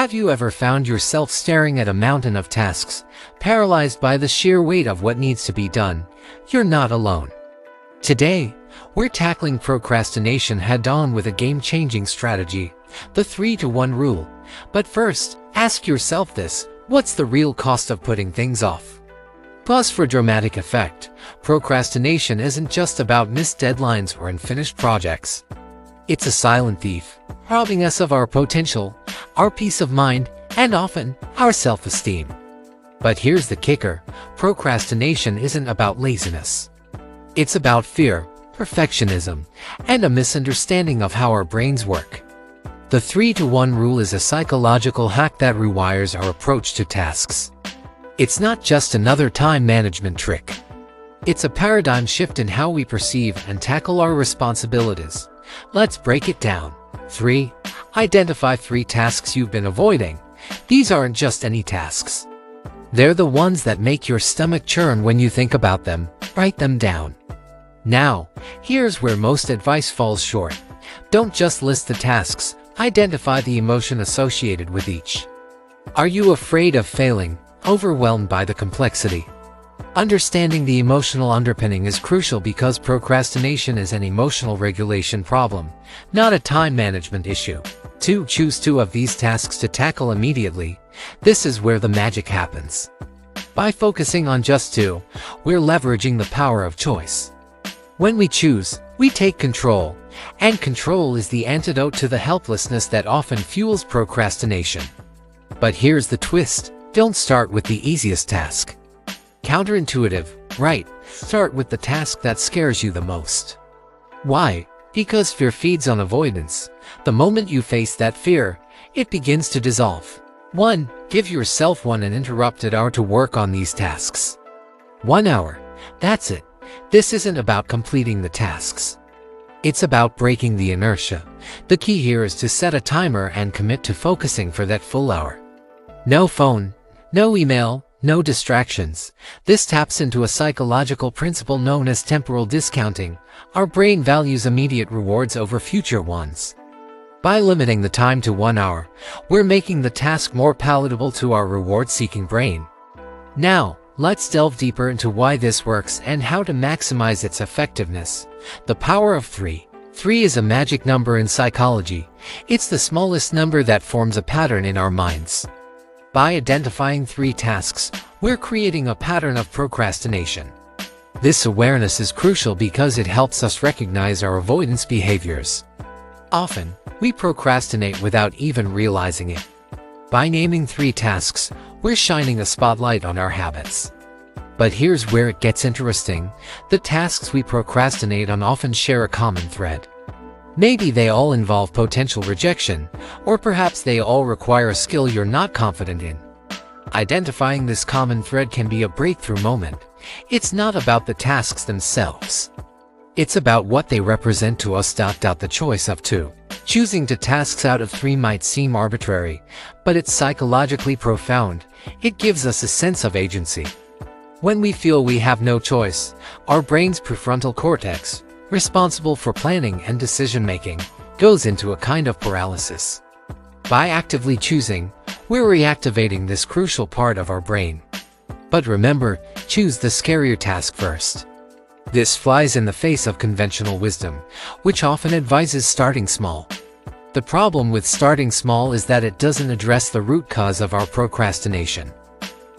Have you ever found yourself staring at a mountain of tasks, paralyzed by the sheer weight of what needs to be done? You're not alone. Today, we're tackling procrastination head-on with a game-changing strategy, the 3-to-1 rule. But first, ask yourself this: what's the real cost of putting things off? Pause for dramatic effect. Procrastination isn't just about missed deadlines or unfinished projects. It's a silent thief, robbing us of our potential, our peace of mind, and often, our self-esteem. But here's the kicker: procrastination isn't about laziness. It's about fear, perfectionism, and a misunderstanding of how our brains work. The 3-to-1 rule is a psychological hack that rewires our approach to tasks. It's not just another time management trick. It's a paradigm shift in how we perceive and tackle our responsibilities. Let's break it down. 3. Identify 3 tasks you've been avoiding. These aren't just any tasks. They're the ones that make your stomach churn when you think about them. Write them down. Now, here's where most advice falls short. Don't just list the tasks, identify the emotion associated with each. Are you afraid of failing, overwhelmed by the complexity? Understanding the emotional underpinning is crucial because procrastination is an emotional regulation problem, not a time management issue. 2. Choose 2 of these tasks to tackle immediately. This is where the magic happens. By focusing on just 2, we're leveraging the power of choice. When we choose, we take control, and control is the antidote to the helplessness that often fuels procrastination. But here's the twist: don't start with the easiest task. Counterintuitive, right? Start with the task that scares you the most. Why? Because fear feeds on avoidance. The moment you face that fear, it begins to dissolve. 1. Give yourself 1 uninterrupted hour to work on these tasks. 1 hour. That's it. This isn't about completing the tasks. It's about breaking the inertia. The key here is to set a timer and commit to focusing for that full hour. No phone, no email, no distractions. This taps into a psychological principle known as temporal discounting. Our brain values immediate rewards over future ones. By limiting the time to 1 hour, we're making the task more palatable to our reward-seeking brain. Now, let's delve deeper into why this works and how to maximize its effectiveness. The power of 3. 3 is a magic number in psychology. It's the smallest number that forms a pattern in our minds. By identifying 3 tasks, we're creating a pattern of procrastination. This awareness is crucial because it helps us recognize our avoidance behaviors. Often, we procrastinate without even realizing it. By naming 3 tasks, we're shining a spotlight on our habits. But here's where it gets interesting: the tasks we procrastinate on often share a common thread. Maybe they all involve potential rejection, or perhaps they all require a skill you're not confident in. Identifying this common thread can be a breakthrough moment. It's not about the tasks themselves. It's about what they represent to us. The choice of 2. Choosing 2 tasks out of 3 might seem arbitrary, but it's psychologically profound. It gives us a sense of agency. When we feel we have no choice, our brain's prefrontal cortex, responsible for planning and decision-making, goes into a kind of paralysis. By actively choosing, we're reactivating this crucial part of our brain. But remember, choose the scarier task first. This flies in the face of conventional wisdom, which often advises starting small. The problem with starting small is that it doesn't address the root cause of our procrastination.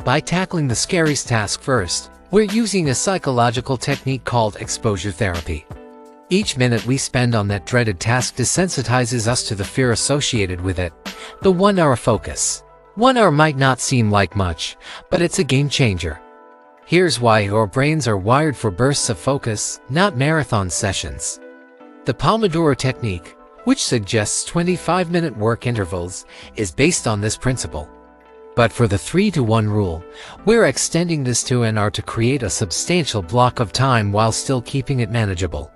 By tackling the scariest task first, we're using a psychological technique called exposure therapy. Each minute we spend on that dreaded task desensitizes us to the fear associated with it. The 1 hour focus. 1 hour might not seem like much, but it's a game changer. Here's why: our brains are wired for bursts of focus, not marathon sessions. The Pomodoro technique, which suggests 25-minute work intervals, is based on this principle. But for the 3-to-1 rule, we're extending this to an hour to create a substantial block of time while still keeping it manageable.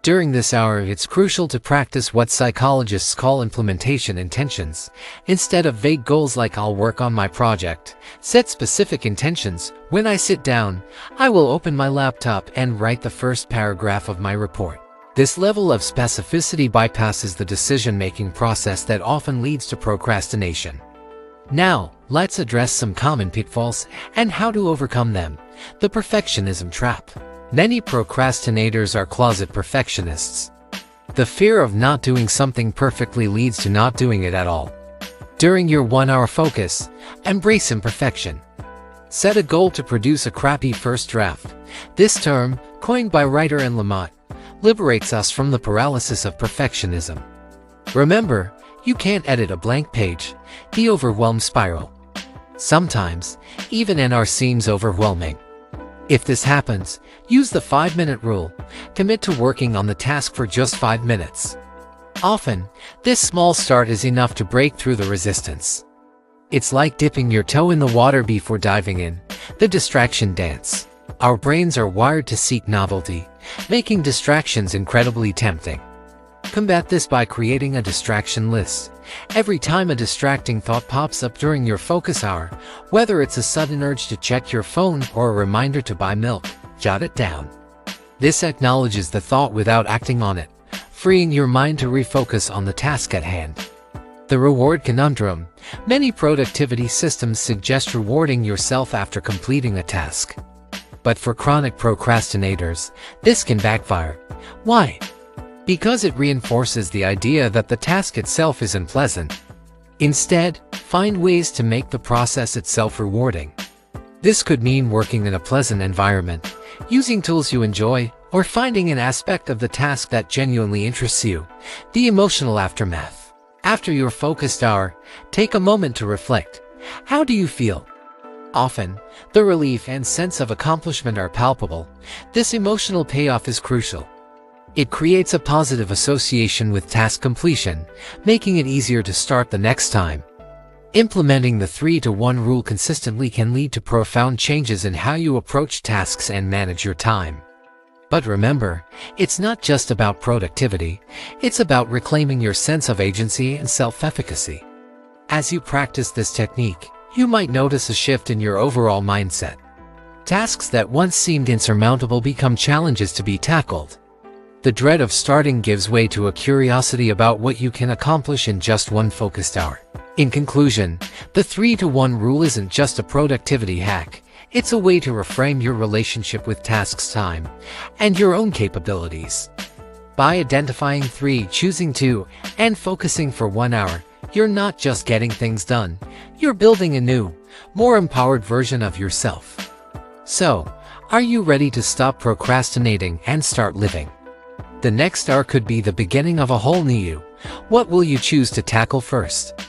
During this hour, it's crucial to practice what psychologists call implementation intentions. Instead of vague goals like "I'll work on my project," set specific intentions. When I sit down, I will open my laptop and write the first paragraph of my report. This level of specificity bypasses the decision-making process that often leads to procrastination. Now, let's address some common pitfalls and how to overcome them. The perfectionism trap. Many procrastinators are closet perfectionists. The fear of not doing something perfectly leads to not doing it at all. During your 1-hour focus, embrace imperfection. Set a goal to produce a crappy first draft. This term, coined by writer Anne Lamott, liberates us from the paralysis of perfectionism. Remember, you can't edit a blank page, the overwhelm spiral. Sometimes, even NR seems overwhelming. If this happens, use the 5-minute rule. Commit to working on the task for just 5 minutes. Often, this small start is enough to break through the resistance. It's like dipping your toe in the water before diving in, the distraction dance. Our brains are wired to seek novelty, making distractions incredibly tempting. Combat this by creating a distraction list. Every time a distracting thought pops up during your focus hour, whether it's a sudden urge to check your phone or a reminder to buy milk, jot it down. This acknowledges the thought without acting on it, freeing your mind to refocus on the task at hand. The reward conundrum. Many productivity systems suggest rewarding yourself after completing a task. But for chronic procrastinators, this can backfire. Why? Because it reinforces the idea that the task itself isn't pleasant. Instead, find ways to make the process itself rewarding. This could mean working in a pleasant environment, using tools you enjoy, or finding an aspect of the task that genuinely interests you. The emotional aftermath. After your focused hour, take a moment to reflect. How do you feel? Often, the relief and sense of accomplishment are palpable. This emotional payoff is crucial. It creates a positive association with task completion, making it easier to start the next time. Implementing the 3-to-1 rule consistently can lead to profound changes in how you approach tasks and manage your time. But remember, it's not just about productivity, it's about reclaiming your sense of agency and self-efficacy. As you practice this technique, you might notice a shift in your overall mindset. Tasks that once seemed insurmountable become challenges to be tackled. The dread of starting gives way to a curiosity about what you can accomplish in just one focused hour. In conclusion, the 3-to-1 rule isn't just a productivity hack. It's a way to reframe your relationship with tasks, time, and your own capabilities. By identifying 3, choosing 2, and focusing for 1 hour, you're not just getting things done, you're building a new, more empowered version of yourself. So, are you ready to stop procrastinating and start living? The next hour could be the beginning of a whole new you. What will you choose to tackle first?